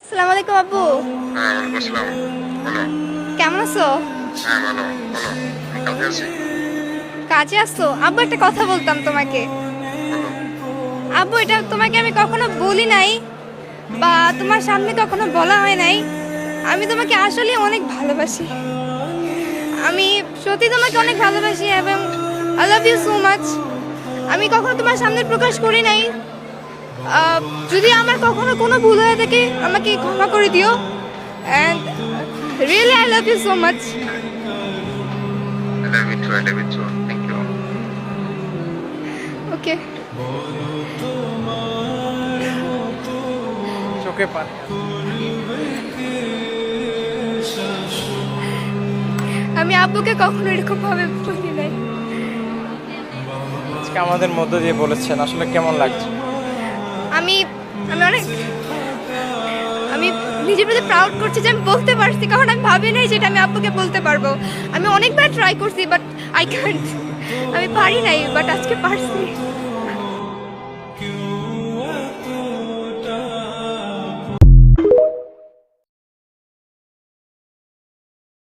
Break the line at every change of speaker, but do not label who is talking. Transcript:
আসসালামু আলাইকুম আব্বু।
হ্যাঁ, ওয়ালাইকুম আসসালাম। বলো।
কেমন আছো?
হ্যাঁ, ভালো, বলো। আমি কাজে আছি।
কাজে আসছো? আব্বু একটা কথা বলতাম তোমাকে।
বলো।
আব্বু, এটা তোমাকে আমি কখনো বলি নাই বা তোমার সামনে কখনো বলা হয় নাই। আমি তোমাকে আসলে অনেক ভালোবাসি। আমি সত্যি তোমাকে অনেক ভালোবাসি এবং I love you so much. আমি কখনো তোমার সামনে প্রকাশ করি নাই। আহ, যদি আমার কখনো কোনো ভুল হয়ে থাকে আমাকে ক্ষমা করে দিও। And really I love you so much.
I love you too, I love you too. Thank you.
ওকে।
চোখে পানি।
আমি আব্বুকে কখনো এরকম ভাবে বলি নাই।
আজকে আমাদের মধ্য দিয়ে বলেছেন, আসলে কেমন লাগছে?
আমি আমি অনেক আমি নিজের প্রতি প্রাউড করছি যে আমি বলতে পারছি, কারণ আমি ভাবি নাই যেটা আমি আব্বুকে বলতে পারবো। আমি অনেকবার ট্রাই করছি বাট আই ক্যান্ট, আমি পারি নাই, বাট আজকে পারছি।